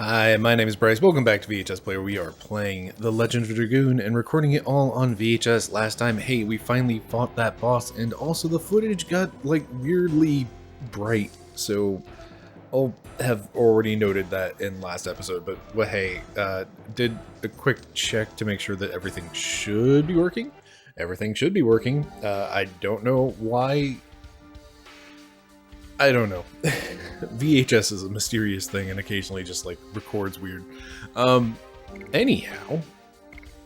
Hi, my name is Bryce. Welcome back to VHS Player. We are playing The Legend of Dragoon and recording it all on VHS. Last time, hey, we finally fought that boss, and also the footage got, like, weirdly bright, so I'll have already noted that in last episode, but, well, hey, did a quick check to make sure that everything should be working. Everything should be working. I don't know why. I don't know. VHS is a mysterious thing and occasionally just like records weird. Anyhow,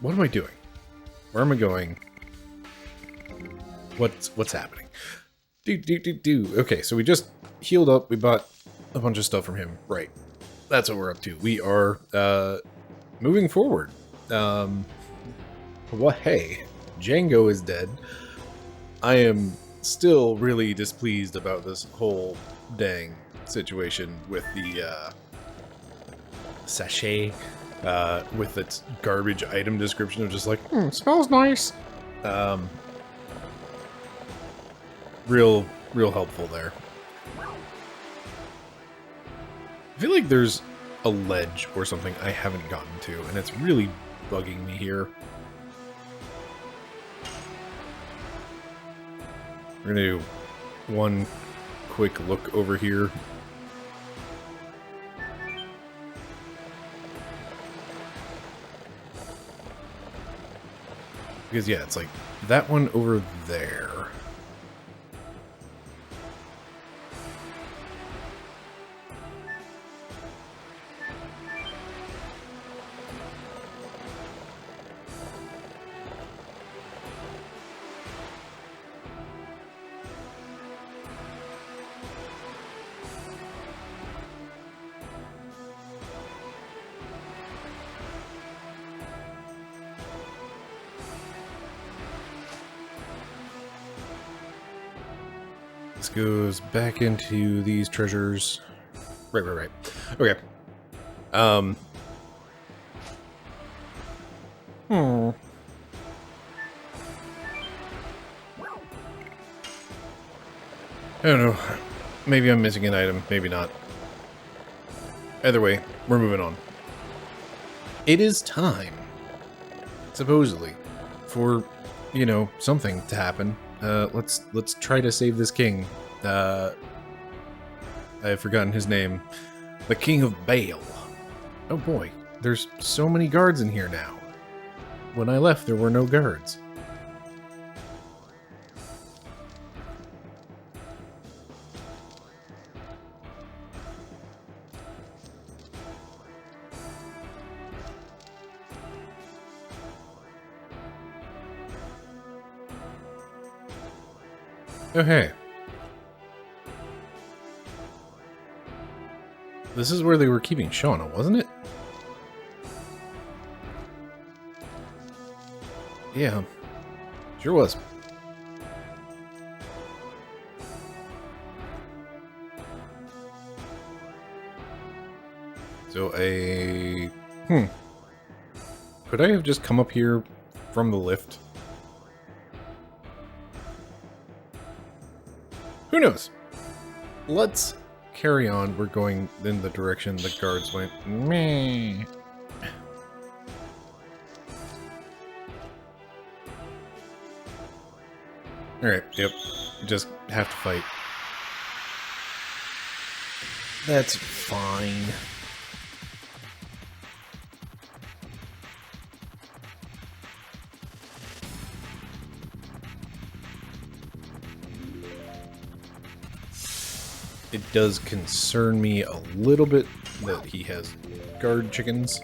what am I doing? Where am I going? What's happening? Okay, so we just healed up. We bought a bunch of stuff from him. Right. That's what we're up to. We are moving forward. Well, hey, Django is dead. I am still really displeased about this whole dang situation with the sachet with its garbage item description of just like, smells nice. Real helpful there. I feel like there's a ledge or something I haven't gotten to, and it's really bugging me here. We're gonna do one quick look over here. Because yeah, it's like that one over there. This goes back into these treasures. Right. Okay. I don't know. Maybe I'm missing an item, maybe not. Either way, we're moving on. It is time, supposedly, for, you know, something to happen. Let's try to save this king. I've forgotten his name. The King of Bale. Oh boy, there's so many guards in here now. When I left, there were no guards. Oh, hey. This is where they were keeping Shauna, wasn't it? Yeah. Sure was. So could I have just come up here from the lift? Who knows? Let's carry on. We're going in the direction the guards went. Meh. Alright, yep. Just have to fight. That's fine. It does concern me a little bit that he has guard chickens.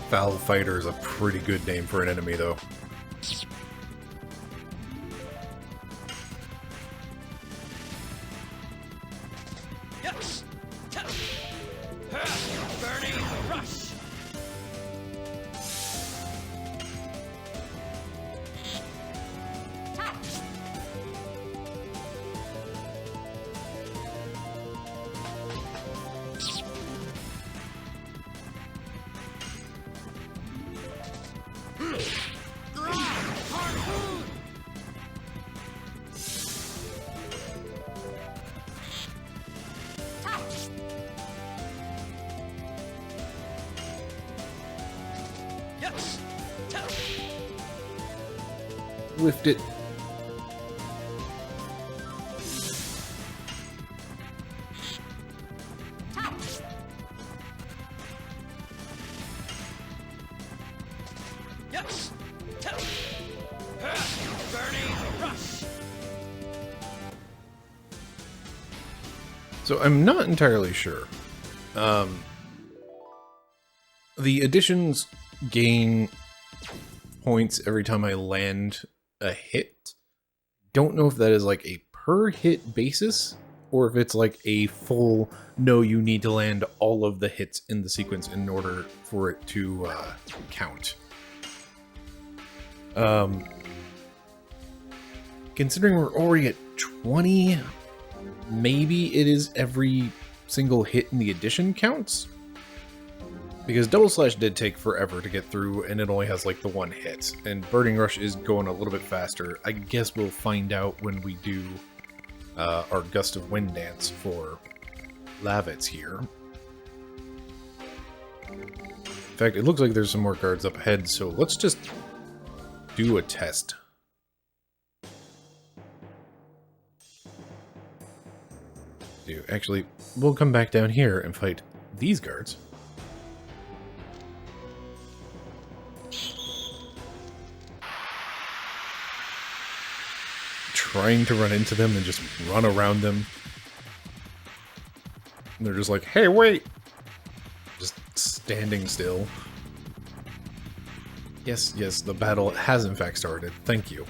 Foul Fighter is a pretty good name for an enemy, though. Lift it. So I'm not entirely sure. The additions gain points every time I land a hit. Don't know if that is like a per hit basis or if it's like a full, no, you need to land all of the hits in the sequence in order for it to count. Considering we're already at 20, maybe it is every single hit in the addition counts? Because Double Slash did take forever to get through, and it only has like the one hit. And Burning Rush is going a little bit faster. I guess we'll find out when we do our Gust of Wind dance for Lavitz here. In fact, it looks like there's some more guards up ahead, so let's just do a test. Actually, we'll come back down here and fight these guards. Trying to run into them and just run around them. And they're just like, hey, wait! Just standing still. Yes, yes, the battle has in fact started. Thank you.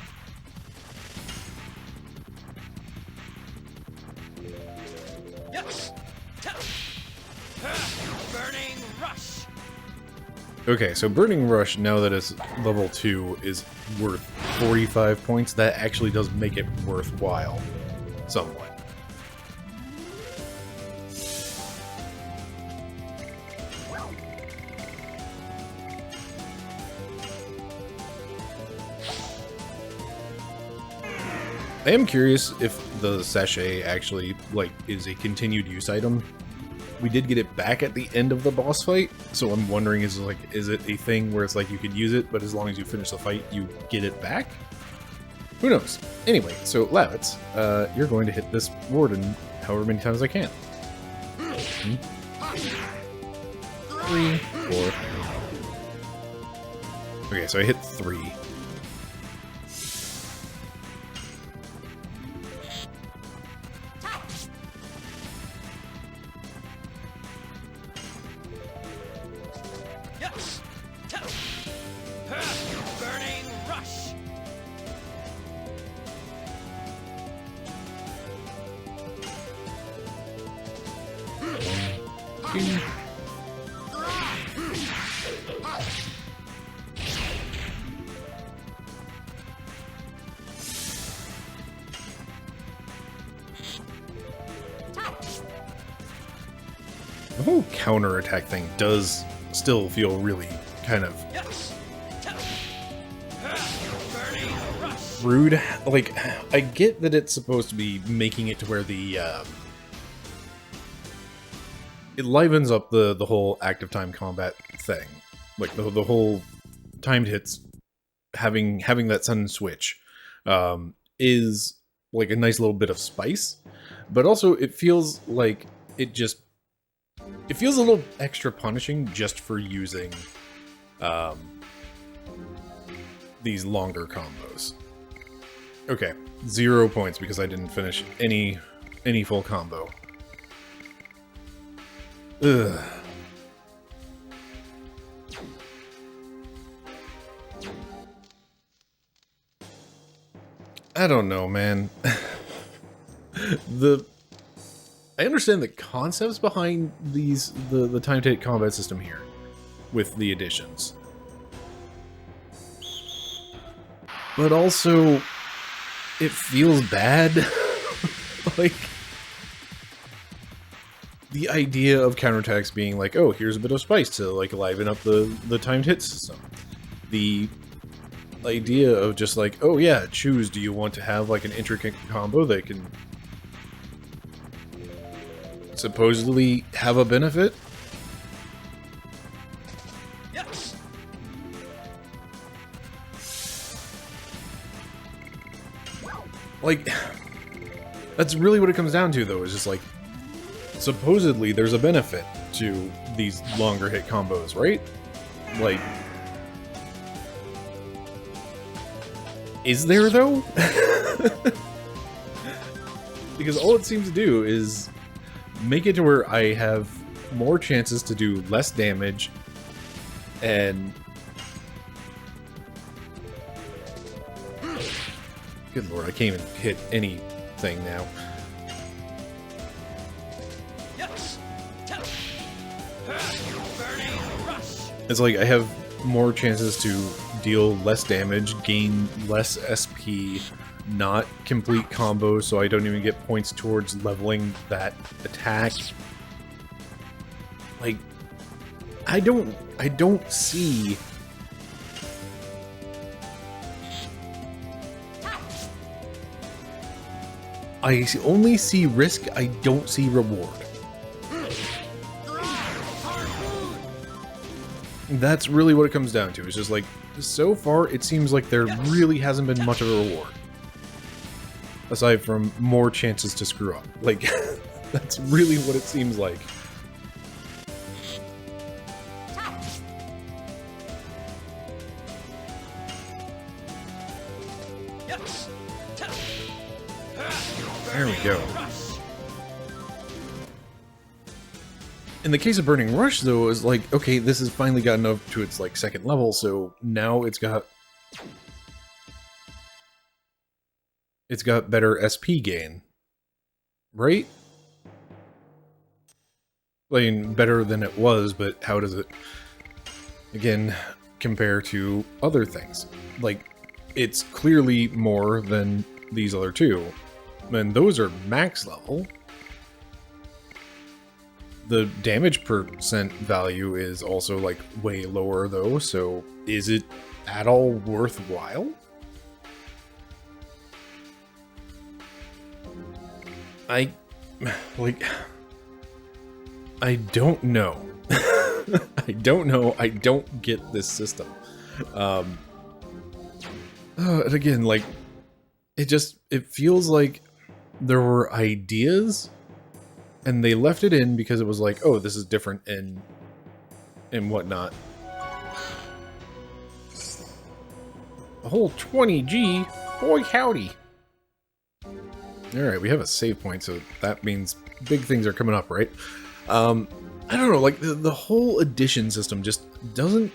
Okay, so Burning Rush, now that it's level 2, is worth 45 points. That actually does make it worthwhile, somewhat. I am curious if the sachet actually, like, is a continued use item. We did get it back at the end of the boss fight, so I'm wondering, is it a thing where it's like you could use it, but as long as you finish the fight, you get it back? Who knows? Anyway, so Lavitz, you're going to hit this warden however many times I can. 3, 4. Okay, so I hit 3. The whole counter-attack thing does still feel really kind of rude. Like, I get that it's supposed to be making it to where the it livens up the whole active time combat thing. Like the whole timed hits having that sudden switch is like a nice little bit of spice, but also it feels like it feels a little extra punishing just for using these longer combos. Okay, 0 points because I didn't finish any full combo. Ugh. I don't know, man. I understand the concepts behind the time to hit combat system here with the additions. But also it feels bad. Like the idea of counterattacks being like, oh, here's a bit of spice to like liven up the timed hit system. The idea of just like, oh yeah, choose, do you want to have like an intricate combo that can supposedly have a benefit? Like, that's really what it comes down to, though, is just like, supposedly there's a benefit to these longer hit combos, right? Like, is there, though? Because all it seems to do is make it to where I have more chances to do less damage, and... Good lord, I can't even hit anything now. It's like I have more chances to deal less damage, gain less SP, not complete combos, so I don't even get points towards leveling that attack. Like, I don't see... I only see risk, I don't see reward. That's really what it comes down to. It's just like, so far, it seems like there really hasn't been much of a reward. Aside from more chances to screw up. Like, that's really what it seems like. There we go. In the case of Burning Rush, though, is like, okay, this has finally gotten up to its, like, second level, so now it's got better SP gain. Right? I mean, better than it was, but how does it, again, compare to other things? Like, it's clearly more than these other two. And those are max level. The damage percent value is also, like, way lower, though, so is it at all worthwhile? I don't know. I don't know. I don't get this system. And again, like, it feels like there were ideas, and they left it in because it was like, oh, this is different and whatnot. A whole 20G? Boy howdy. Alright, we have a save point, so that means big things are coming up, right? I don't know, like, the whole addition system just doesn't...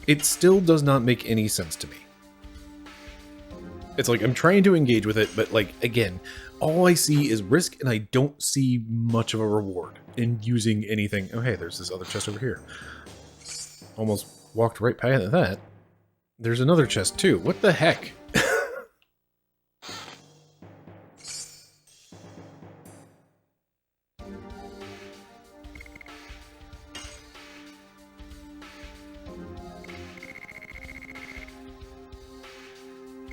It still does not make any sense to me. It's like, I'm trying to engage with it, but, like, again, all I see is risk, and I don't see much of a reward in using anything. Oh, hey, there's this other chest over here. Almost walked right past that. There's another chest, too. What the heck?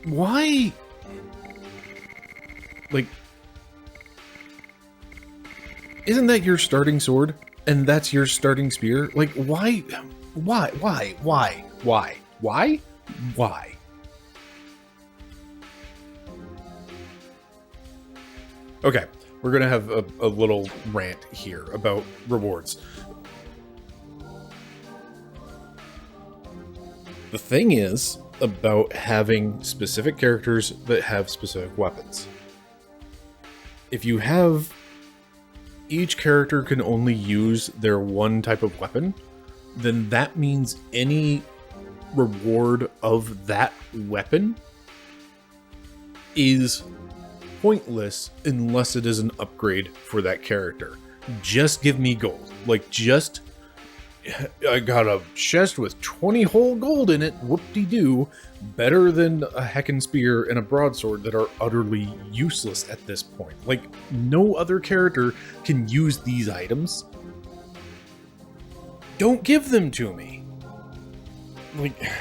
Why? Like, isn't that your starting sword? And that's your starting spear? Like, why? Why? Okay, we're gonna have a little rant here about rewards. The thing is about having specific characters that have specific weapons. If you have each character can only use their one type of weapon, then that means any reward of that weapon is pointless unless it is an upgrade for that character. Just give me gold. Like, just... I got a chest with 20 whole gold in it, whoop-de-doo, better than a heckin' spear and a broadsword that are utterly useless at this point. Like, no other character can use these items. Don't give them to me. Like...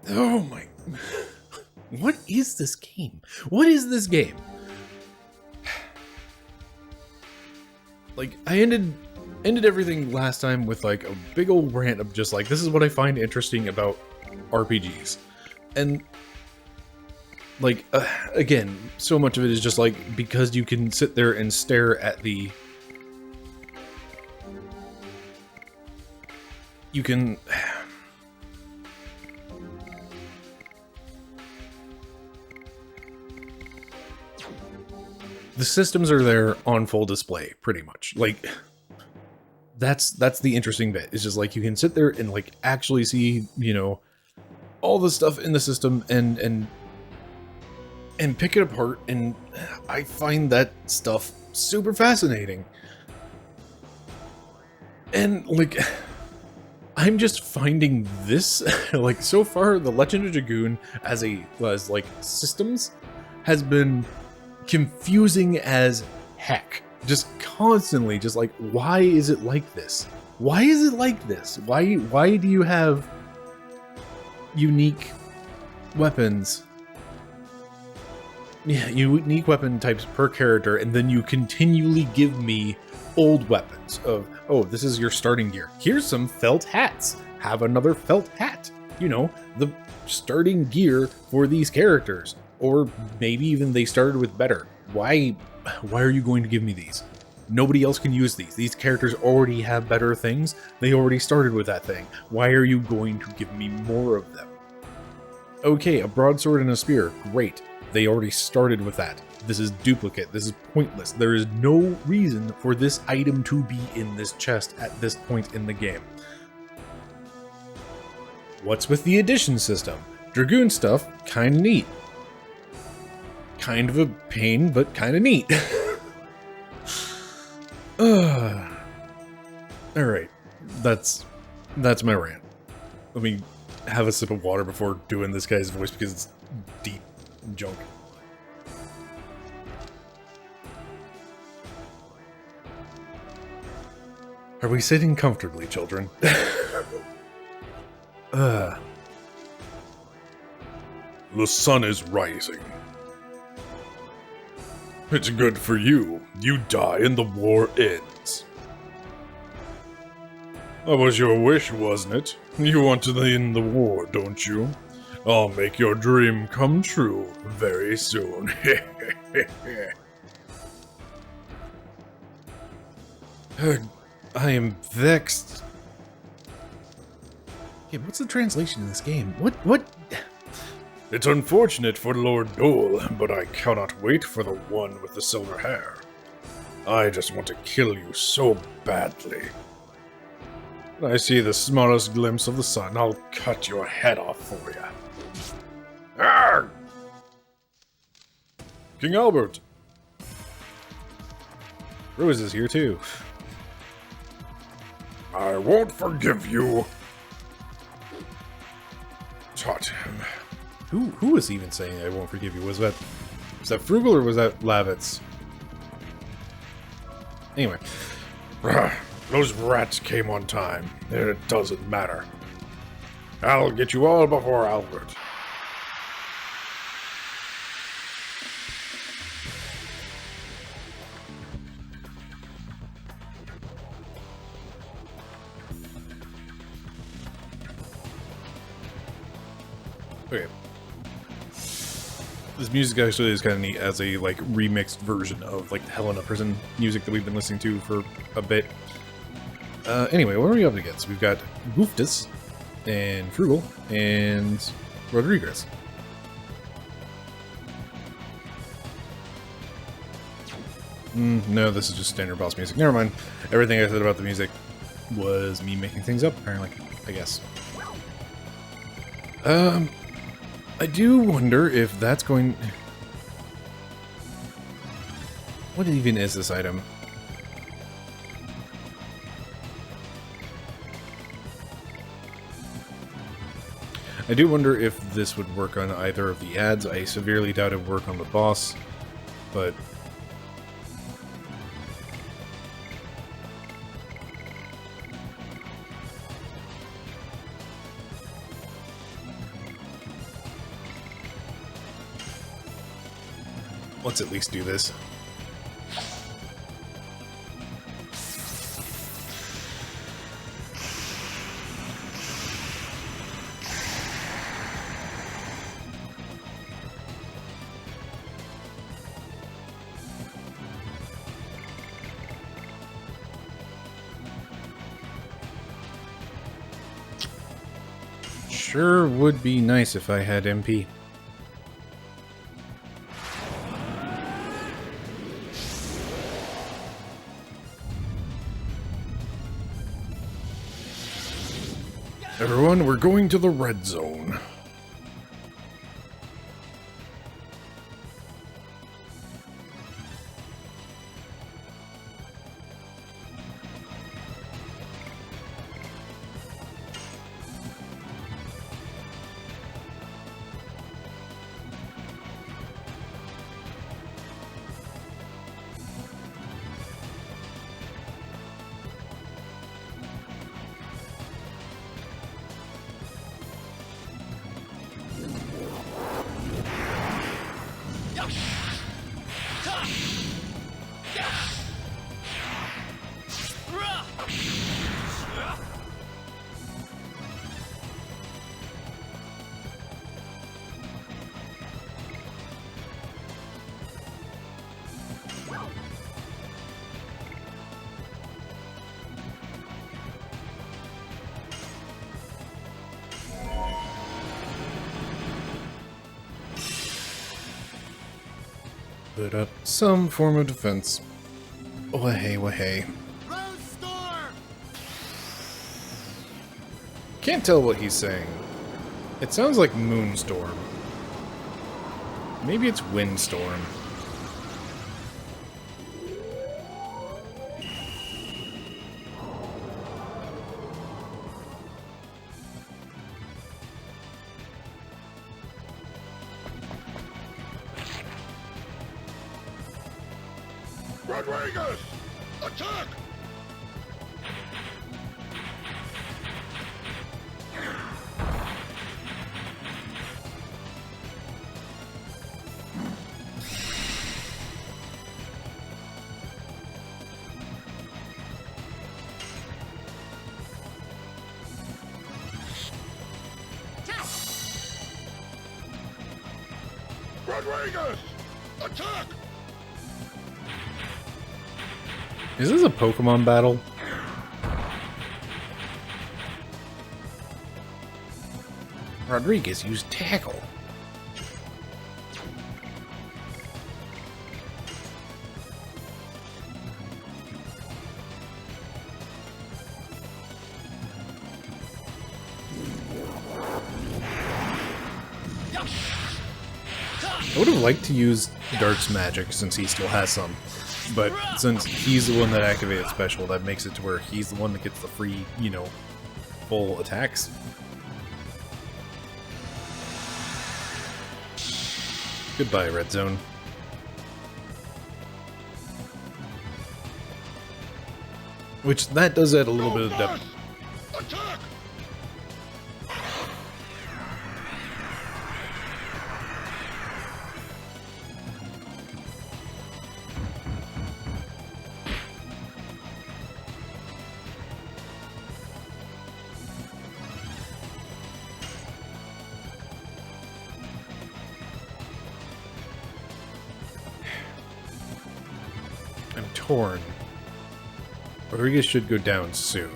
Oh my... What is this game? What is this game? Like, I ended ended everything last time with like a big old rant of just like, this is what I find interesting about RPGs. And like, again, so much of it is just like, because you can sit there and stare at the... You can... The systems are there on full display, pretty much. Like, that's the interesting bit. It's just like, you can sit there and like actually see, you know, all the stuff in the system and pick it apart, and I find that stuff super fascinating. And like, I'm just finding this like, so far the Legend of Dragoon as like systems has been confusing as heck. Just constantly just like, why is it like this? Why is it like this? Why do you have unique weapons? Yeah, unique weapon types per character, and then you continually give me old weapons of, oh, this is your starting gear. Here's some felt hats. Have another felt hat. You know, the starting gear for these characters. Or maybe even they started with better. Why are you going to give me these? Nobody else can use these. These characters already have better things. They already started with that thing. Why are you going to give me more of them? Okay, a broadsword and a spear. Great. They already started with that. This is duplicate. This is pointless. There is no reason for this item to be in this chest at this point in the game. What's with the addition system? Dragoon stuff, kinda neat. Kind of a pain, but kinda neat. Alright, that's my rant. Let me have a sip of water before doing this guy's voice because it's deep junk. Are we sitting comfortably, children? The sun is rising. It's good for you. You die and the war ends. That was your wish, wasn't it? You want to end the war, don't you? I'll make your dream come true very soon. I am vexed. Yeah, what's the translation in this game? What? It's unfortunate for Lord Dole, but I cannot wait for the one with the silver hair. I just want to kill you so badly. When I see the smallest glimpse of the sun, I'll cut your head off for you. Arrgh! King Albert! Rose is here too. I won't forgive you. Taught him. Who was even saying I won't forgive you? Was that Fruegal or was that Lavitz? Anyway. Those rats came on time. It doesn't matter. I'll get you all before Albert. Okay. This music actually is kind of neat as a like remixed version of like the Helena Prison music that we've been listening to for a bit. Anyway, what are we up against? We've got Gooftus and Fruegal and Rodriguez. No, this is just standard boss music. Never mind. Everything I said about the music was me making things up, apparently. I guess. I do wonder if that's going... What even is this item? I do wonder if this would work on either of the ads. I severely doubt it would work on the boss, but... Let's at least do this. Sure would be nice if I had MP. Everyone, we're going to the red zone. Put up some form of defense. Wahey, wahey. Can't tell what he's saying. It sounds like Moonstorm. Maybe it's Windstorm. Rodriguez! Attack! Rodriguez! Attack! Is this a Pokemon battle? Rodriguez used Tackle. I would have liked to use Dart's magic since he still has some. But since he's the one that activated special, that makes it to where he's the one that gets the free, you know, full attacks. Goodbye, Red Zone. Which, that does add a little bit of depth. Attack! I'm torn. Rodriguez should go down soon.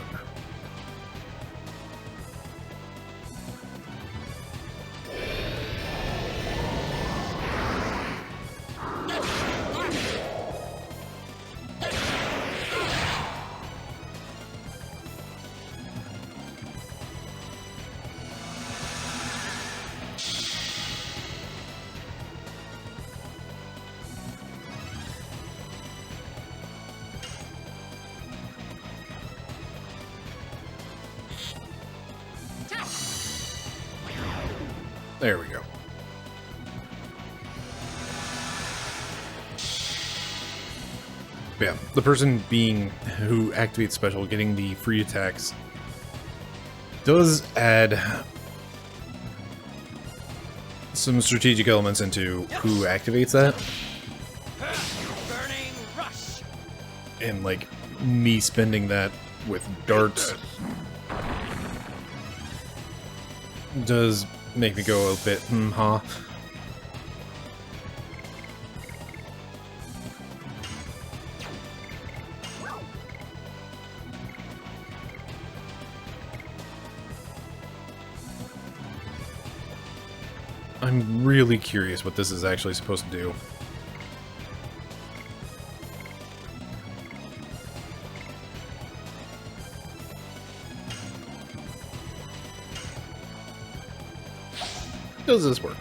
There we go. Yeah, the person being who activates special, getting the free attacks, does add some strategic elements into who activates that. Burning rush! And like me spending that with darts does make me go a bit, huh? I'm really curious what this is actually supposed to do. Does this work?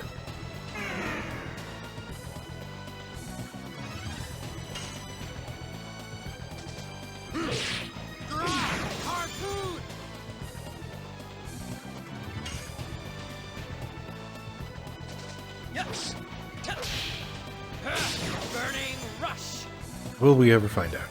Harpoon! Yes! Burning rush! Will we ever find out?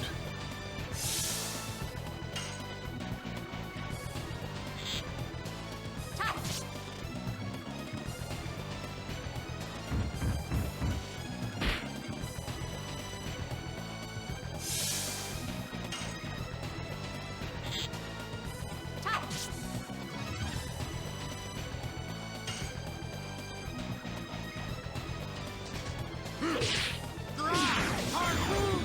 Harpoon!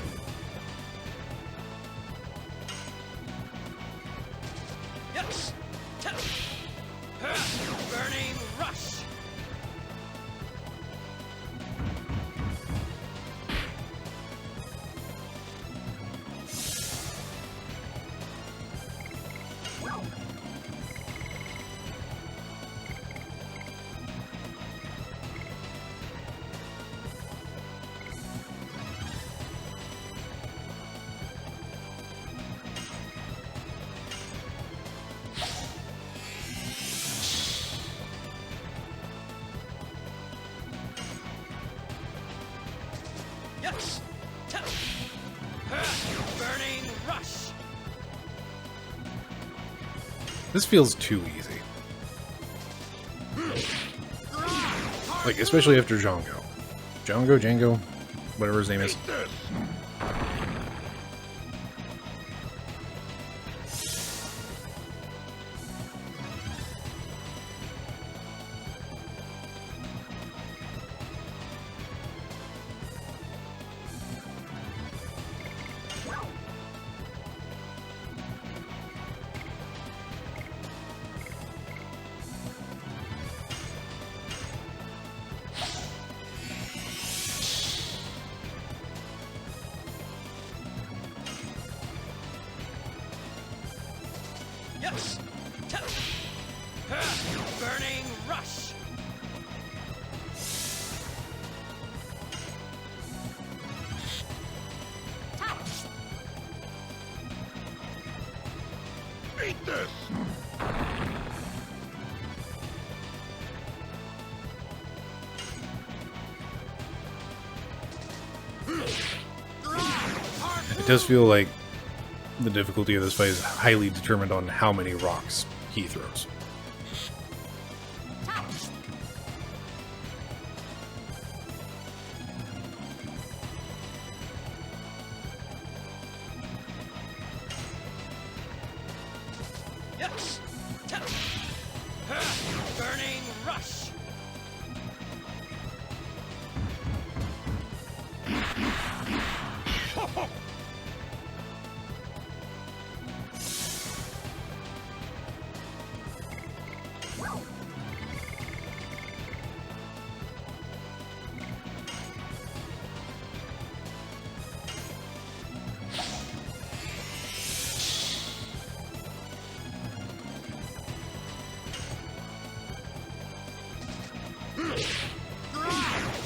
Yes! Burning rush! Yes! Burning rush! This feels too easy. Like, especially after Django. Django, whatever his name is. Eat this! Yes! Burning rush! Eat this! It does feel like the difficulty of this fight is highly determined on how many rocks he throws. Yes! Burning rush!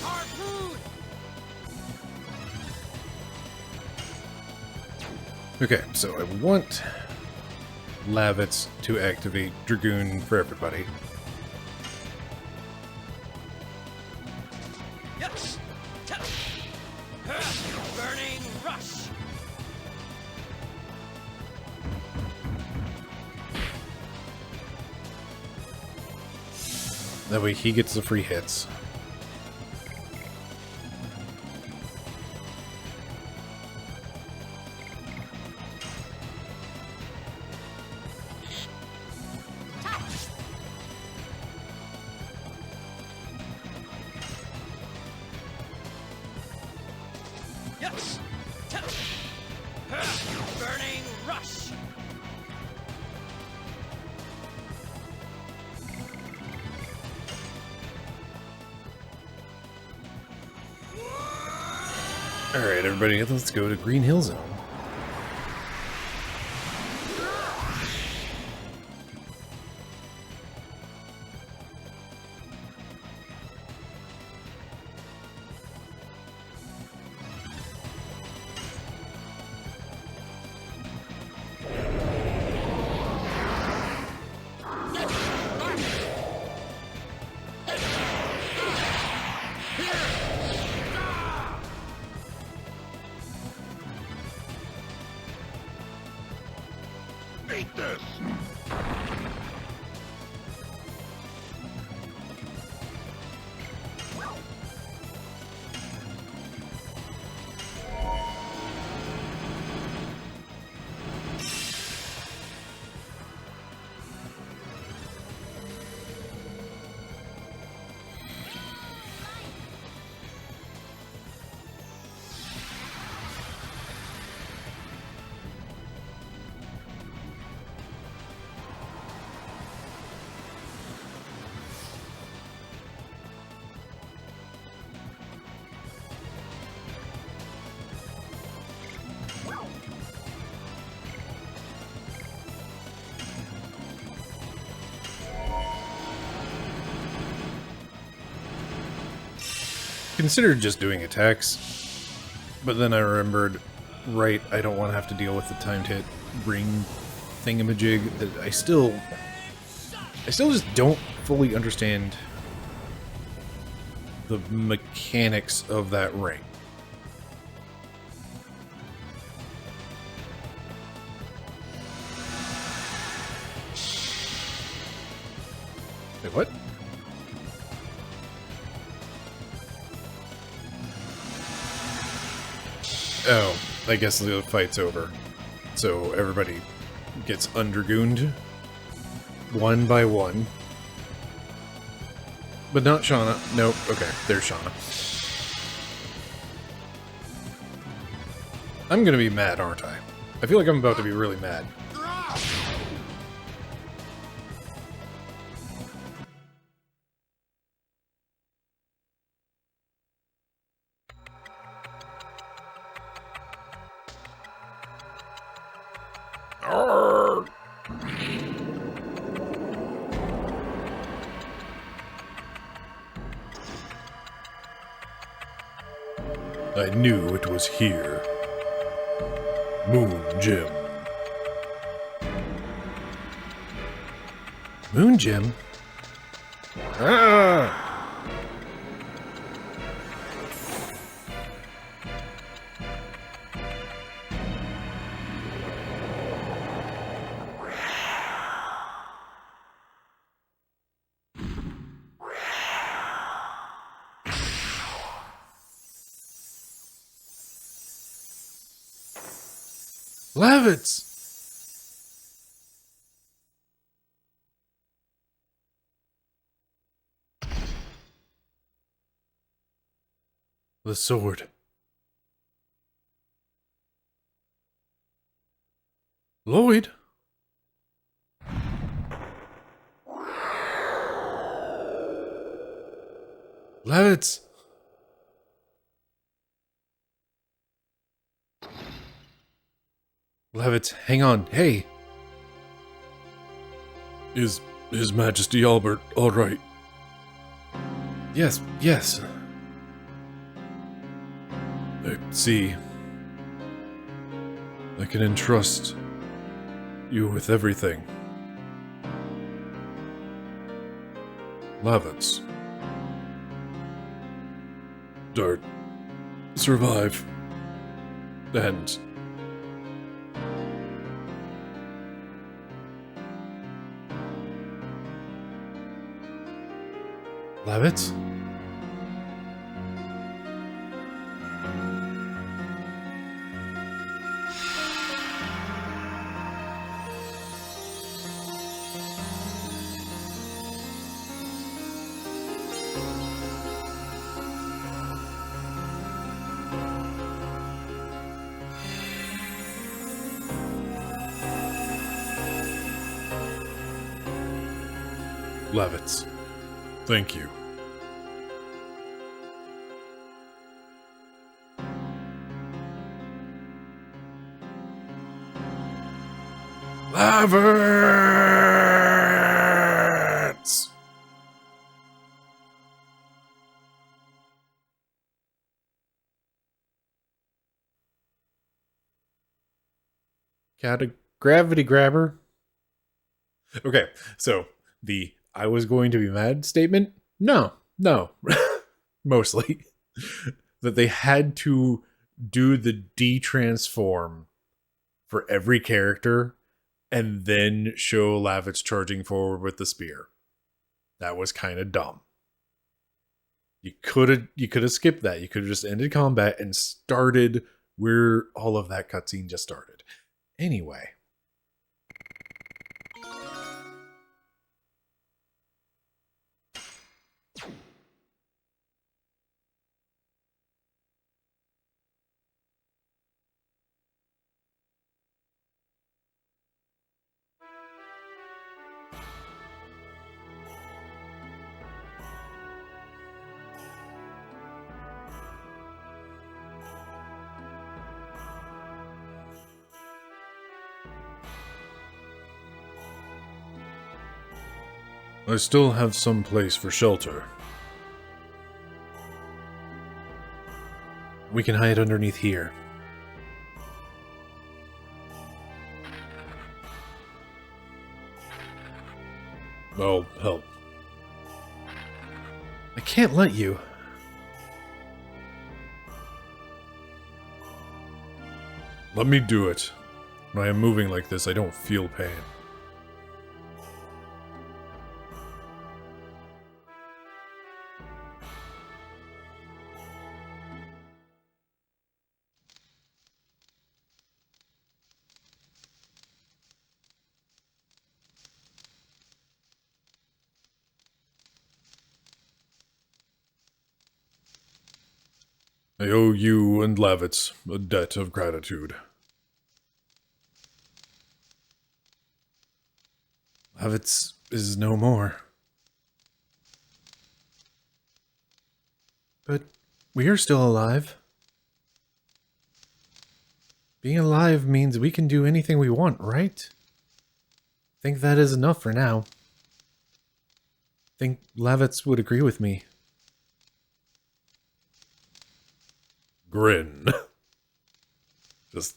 Harpoon! Okay, so I want Lavitz to activate Dragoon for everybody. Yes! Burning rush! That way he gets the free hits. Yes! Burning rush! Alright, everybody, let's go to Green Hill Zone. Eat this! Considered just doing attacks, but then I remembered, right, I don't want to have to deal with the timed hit ring thingamajig that I still just don't fully understand the mechanics of that ring. Wait, what? Oh, I guess the fight's over. So everybody gets undragooned one by one. But not Shauna. Nope. Okay, there's Shauna. I'm gonna be mad, aren't I? I feel like I'm about to be really mad. I knew it was here. Moon Gem. Moon Gem? Ah! Levitts! The sword. Lloyd? Levitts! Levitts, hang on. Hey! Is His Majesty Albert all right? Yes, yes. I see. I can entrust you with everything. Levitts. Dart. Survive. And... Levitts? Levitts. Thank you. Lavitz! Got a gravity grabber. Okay, so the I was going to be mad statement? No. Mostly. That they had to do the de-transform for every character and then show Lavitz charging forward with the spear. That was kind of dumb. You could have skipped that. You could have just ended combat and started where all of that cutscene just started. Anyway. I still have some place for shelter. We can hide underneath here. I'll help. I can't let you. Let me do it. When I am moving like this, I don't feel pain. I owe you and Lavitz a debt of gratitude. Lavitz is no more. But we are still alive. Being alive means we can do anything we want, right? Think that is enough for now. Think Lavitz would agree with me. Grin. Just...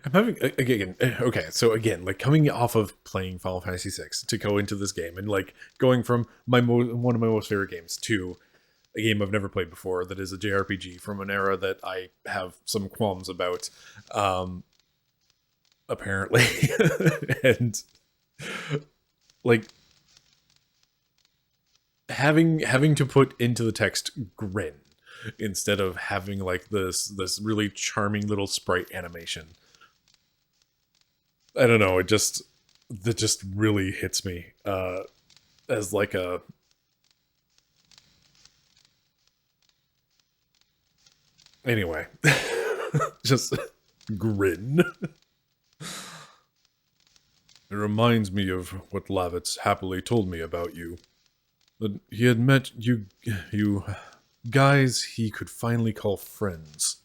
I'm having... Again, okay, so again, like, coming off of playing Final Fantasy VI to go into this game, and, like, going from one of my most favorite games to a game I've never played before that is a JRPG from an era that I have some qualms about, apparently. And, like... having to put into the text grin instead of having like this really charming little sprite animation. I don't know, that just really hits me as like a anyway. Just grin. It reminds me of what Lavitz happily told me about you. That he had met you guys he could finally call friends.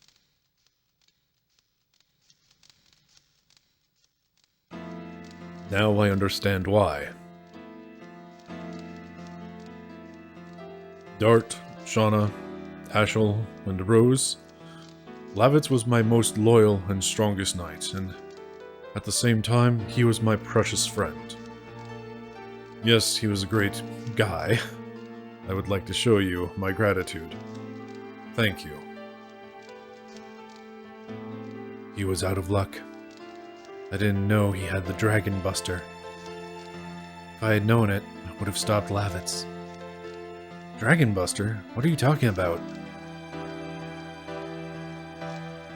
Now I understand why. Dart, Shauna, Ashel, and Rose, Lavitz was my most loyal and strongest knight, and at the same time, he was my precious friend. Yes, he was a great guy. I would like to show you my gratitude. Thank you. He was out of luck. I didn't know he had the Dragon Buster. If I had known it, I would have stopped Lavitz. Dragon Buster? What are you talking about?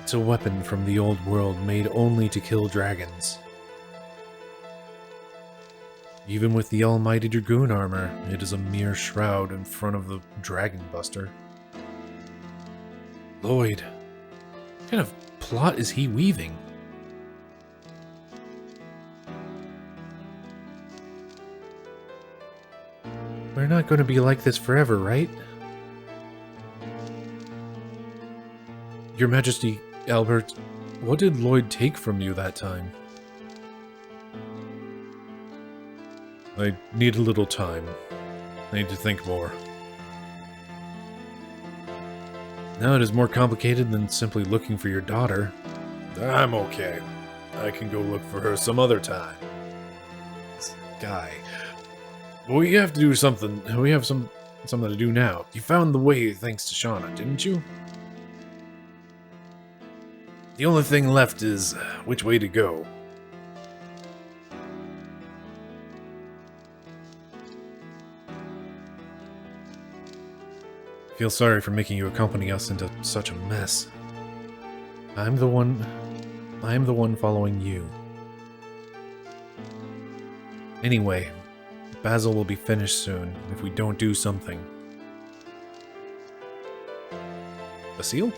It's a weapon from the old world made only to kill dragons. Even with the almighty Dragoon armor, it is a mere shroud in front of the Dragon Buster. Lloyd, what kind of plot is he weaving? We're not going to be like this forever, right? Your Majesty, Albert, what did Lloyd take from you that time? I need a little time. I need to think more. Now it is more complicated than simply looking for your daughter. I'm okay. I can go look for her some other time. This guy. We have to do something. We have something to do now. You found the way thanks to Shauna, didn't you? The only thing left is which way to go. I feel sorry for making you accompany us into such a mess. I'm the one following you. Anyway, Basil will be finished soon if we don't do something. Basil?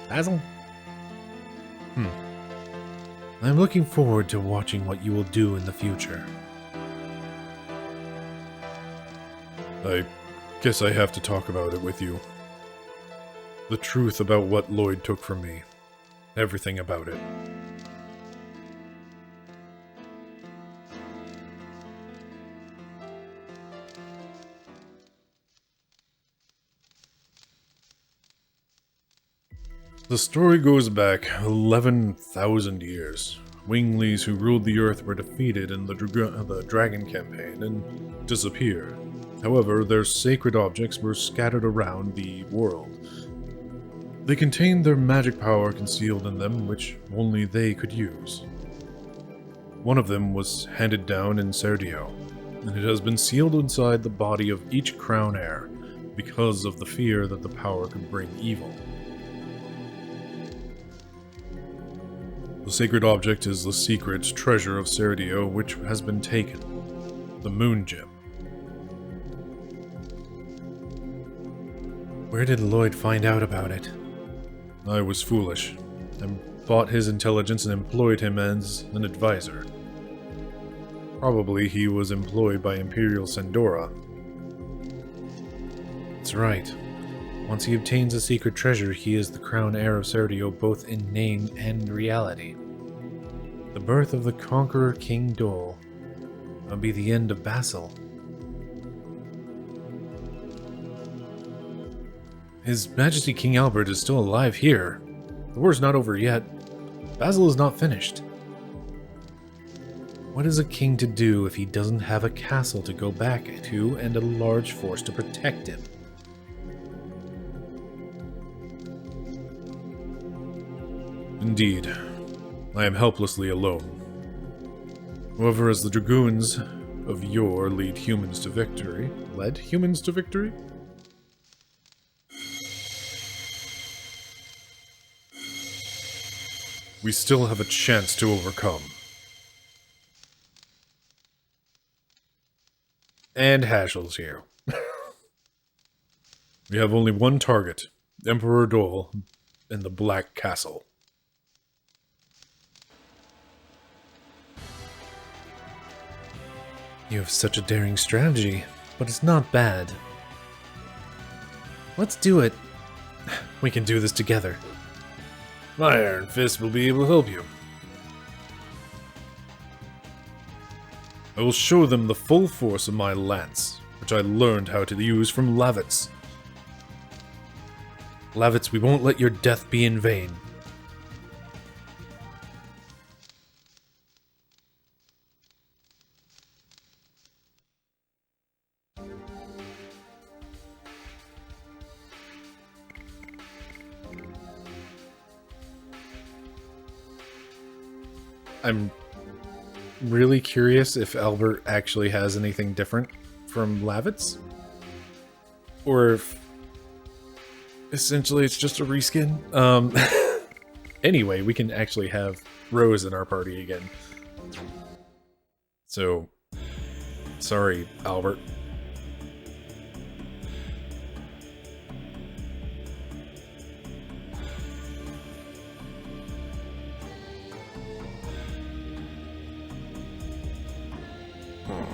Basil? I'm looking forward to watching what you will do in the future. I guess I have to talk about it with you. The truth about what Lloyd took from me. Everything about it. The story goes back 11,000 years. Winglings who ruled the Earth were defeated in the Dragon campaign and disappeared. However, their sacred objects were scattered around the world. They contained their magic power concealed in them, which only they could use. One of them was handed down in Serdio, and it has been sealed inside the body of each crown heir because of the fear that the power could bring evil. The sacred object is the secret treasure of Serdio, which has been taken. The Moon Gem. Where did Lloyd find out about it? I was foolish. I bought his intelligence and employed him as an advisor. Probably he was employed by Imperial Sandora. That's right. Once he obtains a secret treasure, he is the crown heir of Serdio both in name and reality. The birth of the Conqueror King Dole will be the end of Basil. His Majesty King Albert is still alive here. The war's not over yet. Basil is not finished. What is a king to do if he doesn't have a castle to go back to and a large force to protect him? Indeed, I am helplessly alone. However, as the Dragoons of yore led humans to victory, we still have a chance to overcome. And Hashel's here. We have only one target, Emperor Dole, in the Black Castle. You have such a daring strategy, but it's not bad. Let's do it. We can do this together. My Iron Fist will be able to help you. I will show them the full force of my lance, which I learned how to use from Lavitz. Lavitz, we won't let your death be in vain. I'm really curious if Albert actually has anything different from Lavitz. Or if essentially it's just a reskin. Anyway, we can actually have Rose in our party again. So, sorry, Albert.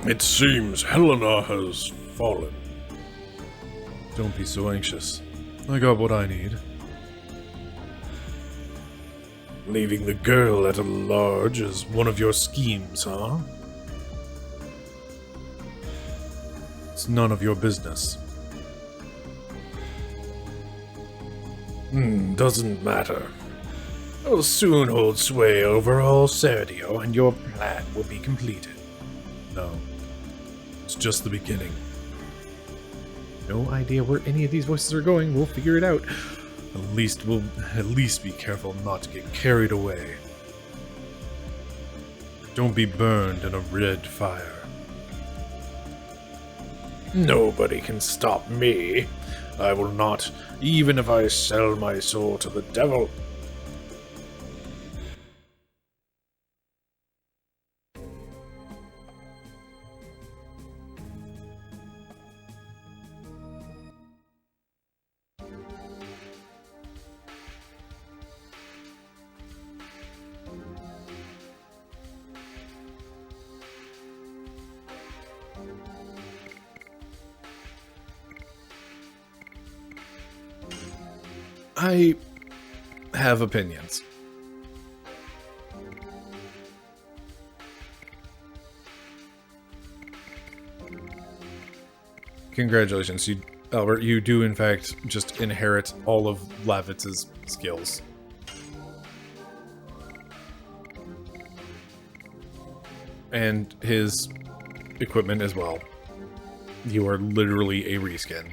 It seems Helena has fallen. Don't be so anxious. I got what I need. Leaving the girl at a large is one of your schemes, huh? It's none of your business. Doesn't matter. I'll soon hold sway over all Serdio, and your plan will be completed. No. It's just the beginning. No idea where any of these voices are going. We'll figure it out. We'll at least be careful not to get carried away. Don't be burned in a red fire. Nobody can stop me. I will not, even if I sell my soul to the devil. I have opinions. Congratulations, Albert. You do, in fact, just inherit all of Lavitz's skills. And his equipment as well. You are literally a reskin.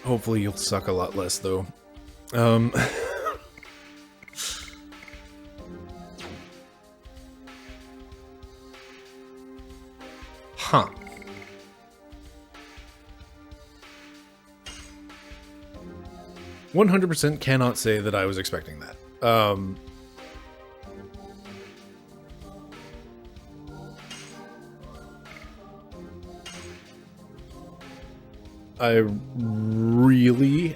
Hopefully you'll suck a lot less, though. Huh. %100% cannot say that I was expecting that. I really,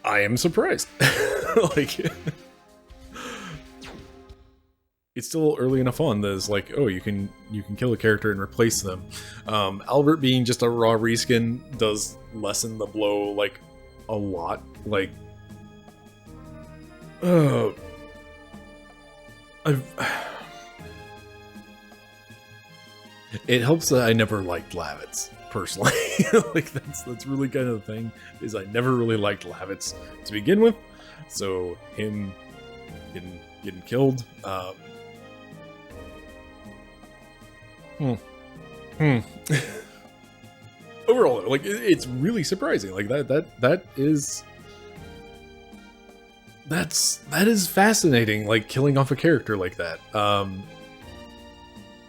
I am surprised. Like, it's still early enough on that it's like, oh, you can kill a character and replace them. Albert being just a raw reskin does lessen the blow, like, a lot. Like, it helps that I never liked Lavitz, personally. Like, that's really kind of the thing, is I never really liked Lavitz to begin with, so him getting killed, overall, like, it's really surprising. Like, that is fascinating, like, killing off a character like that.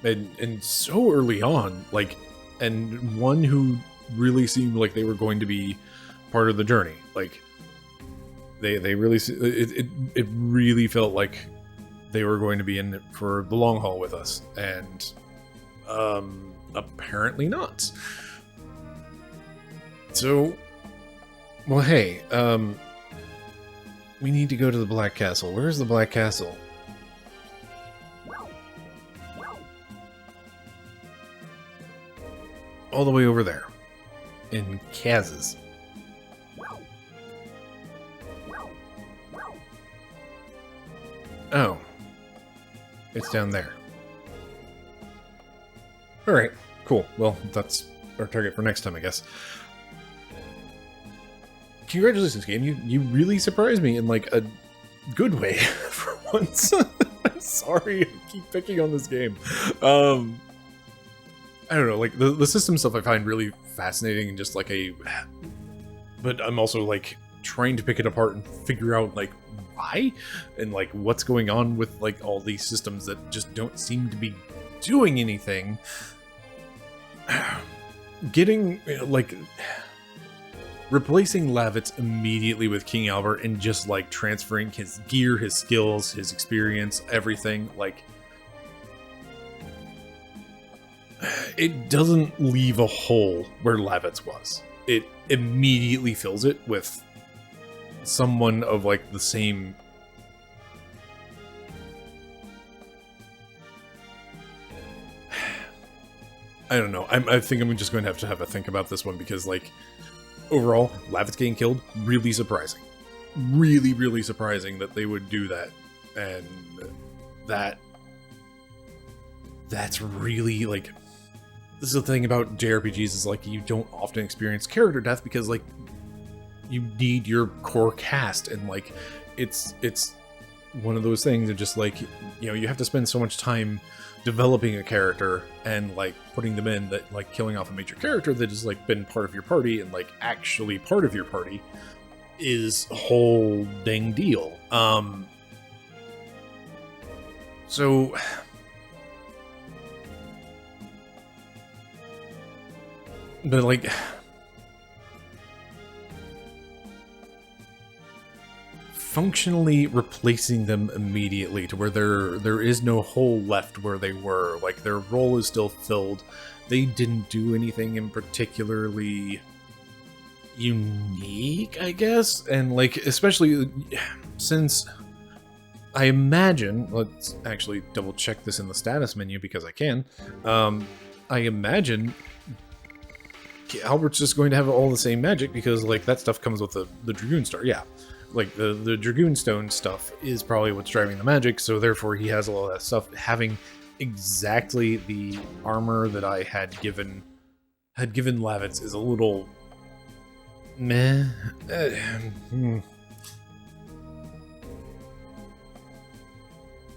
And so early on, like, and one who really seemed like they were going to be part of the journey. Like, they really, it really felt like they were going to be in it for the long haul with us, and apparently not. So, well, hey, we need to go to the Black Castle. Where's the Black Castle? All the way over there. In Kaz's. Oh. It's down there. Alright, cool. Well, that's our target for next time, I guess. Congratulations, game. You really surprised me in, like, a good way for once. I'm sorry, I keep picking on this game. I don't know, like, the system stuff I find really fascinating and just like but I'm also, like, trying to pick it apart and figure out, like, why? And, like, what's going on with, like, all these systems that just don't seem to be doing anything. Getting, like, replacing Lavitz immediately with King Albert and just, like, transferring his gear, his skills, his experience, everything, like, it doesn't leave a hole where Lavitz was. It immediately fills it with someone of, like, the same... I don't know. I think I'm just going to have a think about this one because, like, overall, Lavitz getting killed, really surprising. Really, really surprising that they would do that. And that's really, like, this is the thing about JRPGs is, like, you don't often experience character death because, like, you need your core cast, and, like, it's one of those things that just, like, you know, you have to spend so much time developing a character and, like, putting them in that, like, killing off a major character that has, like, been part of your party and, like, actually part of your party is a whole dang deal. So but, like, functionally replacing them immediately to where there is no hole left where they were. Like, their role is still filled. They didn't do anything in particularly unique, I guess. And, like, especially since I imagine, let's actually double check this in the status menu because I can. I imagine Albert's just going to have all the same magic because, like, that stuff comes with the Dragoon Star. Yeah. Like, the Dragoon Stone stuff is probably what's driving the magic, so therefore he has all of that stuff. Having exactly the armor that I had given Lavitz is a little meh.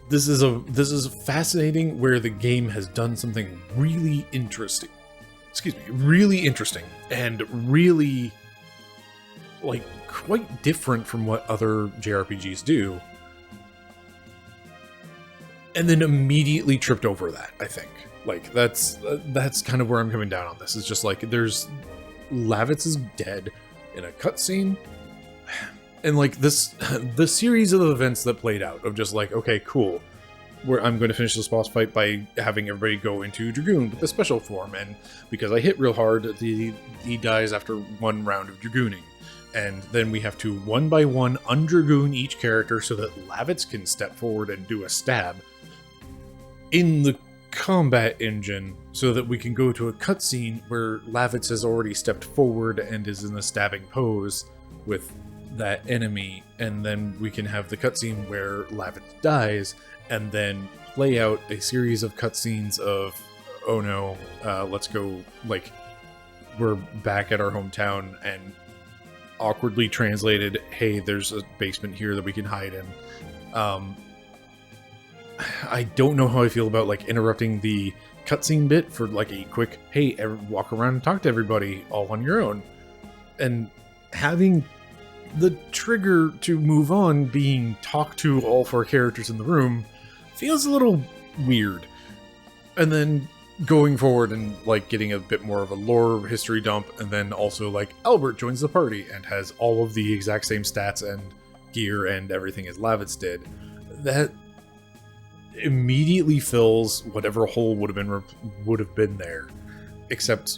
This is fascinating where the game has done something really interesting. Excuse me, really interesting and really, like, quite different from what other JRPGs do, and then immediately tripped over that. I think, like, that's kind of where I'm coming down on this. It's just like, there's Lavitz is dead in a cutscene, and, like, the series of events that played out of just like, okay, cool, where I'm going to finish this boss fight by having everybody go into Dragoon with the special form, and because I hit real hard, he dies after one round of Dragooning. And then we have to one by one undragoon each character so that Lavitz can step forward and do a stab in the combat engine so that we can go to a cutscene where Lavitz has already stepped forward and is in the stabbing pose with that enemy, and then we can have the cutscene where Lavitz dies and then play out a series of cutscenes of, oh no, let's go, like, we're back at our hometown, and awkwardly translated, hey, there's a basement here that we can hide in. I don't know how I feel about, like, interrupting the cutscene bit for, like, a quick, hey, walk around and talk to everybody all on your own, and having the trigger to move on being talk to all four characters in the room feels a little weird. And then going forward and, like, getting a bit more of a lore history dump, and then also, like, Albert joins the party and has all of the exact same stats and gear and everything as Lavitz did. That immediately fills whatever hole would have been there. Except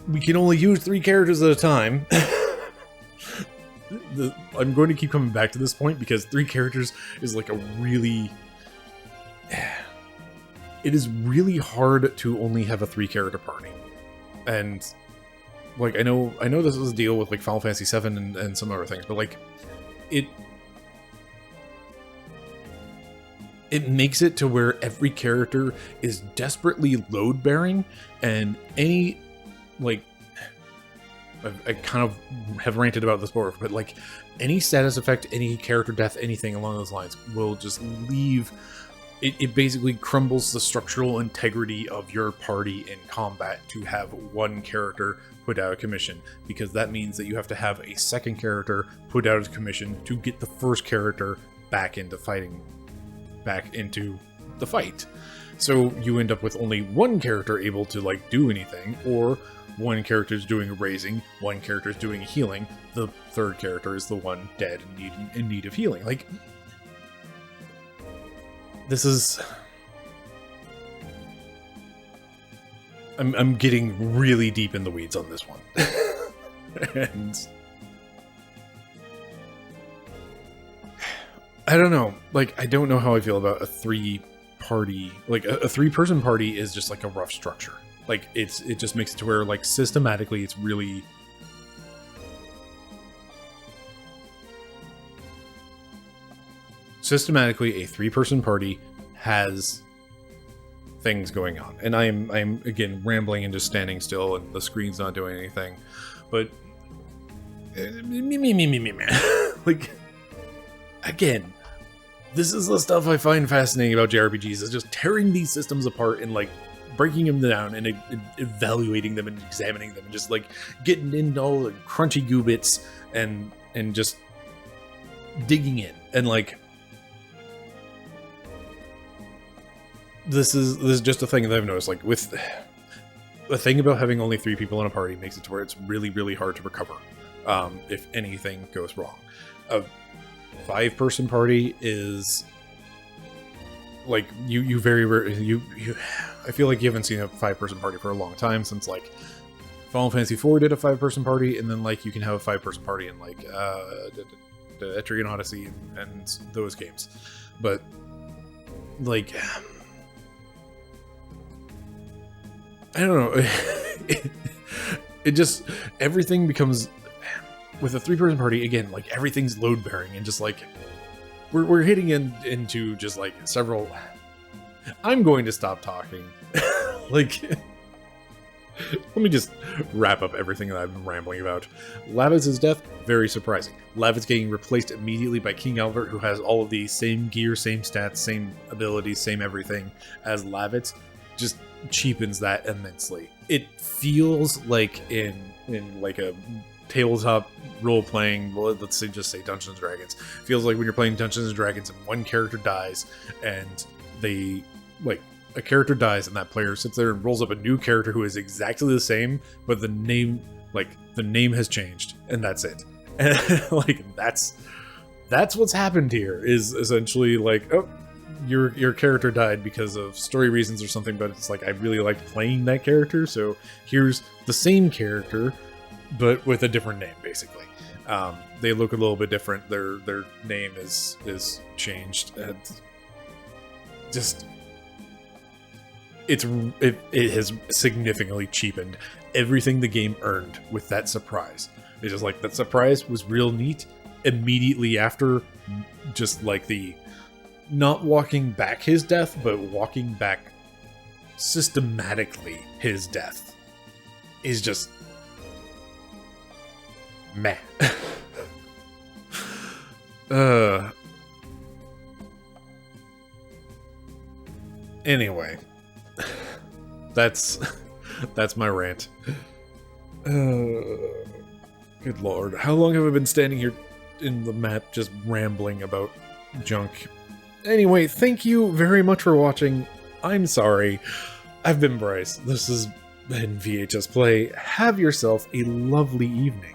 we can only use 3 characters at a time. I'm going to keep coming back to this point because 3 characters is, like, a really... It is really hard to only have a 3-character party. And, like, I know this was a deal with, like, Final Fantasy VII and some other things, but, like, it makes it to where every character is desperately load-bearing, and any, like, I kind of have ranted about this before, but, like, any status effect, any character death, anything along those lines will just leave... It basically crumbles the structural integrity of your party in combat to have one character put out of commission, because that means that you have to have a second character put out of commission to get the first character back into the fight. So you end up with only one character able to, like, do anything, or one character is doing a raising, one character is doing a healing, the third character is the one dead and in need of healing. Like, this is... I'm getting really deep in the weeds on this one. And... I don't know. Like, I don't know how I feel about a 3-party... Like, a 3-person party is just, like, a rough structure. Like, it just makes it to where, like, systematically it's really... Systematically, a 3-person party has things going on. And I'm again, rambling and just standing still, and the screen's not doing anything. But... like, again, this is the stuff I find fascinating about JRPGs, is just tearing these systems apart and, like, breaking them down and evaluating them and examining them and just, like, getting into all the crunchy goo bits and just digging in. And, like, this is just a thing that I've noticed, like, with the thing about having only 3 people in a party makes it to where it's really, really hard to recover if anything goes wrong. A 5-person party is like you very rarely I feel like you haven't seen a 5-person party for a long time, since like Final Fantasy IV did a 5-person party, and then like you can have a 5-person party in like the Etrian Odyssey and those games. But like, I don't know, it just, everything becomes, with a 3-person party, again, like everything's load bearing, and just like we're hitting into just like several. I'm going to stop talking. Like, let me just wrap up everything that I've been rambling about. Lavitz's death, very surprising. Lavitz getting replaced immediately by King Albert, who has all of the same gear, same stats, same abilities, same everything as Lavitz, just cheapens that immensely. It feels like in like a tabletop role-playing, well, let's say, just say Dungeons & Dragons. Feels like when you're playing Dungeons & Dragons and one character dies, and they, like, a character dies and that player sits there and rolls up a new character who is exactly the same, but the name, like, the name has changed, and that's it. And, like, that's what's happened here, is essentially, like, oh, your character died because of story reasons or something, but it's like, I really liked playing that character, so here's the same character, but with a different name, basically. They look a little bit different. Their name is changed. And just it has significantly cheapened everything the game earned with that surprise. It's just like, that surprise was real neat. Immediately after, just like the not walking back his death, but walking back systematically his death is just meh. Anyway, that's my rant. Good lord, how long have I been standing here in the map just rambling about junk? Anyway, thank you very much for watching. I'm sorry. I've been Bryce. This has been VHS Play. Have yourself a lovely evening.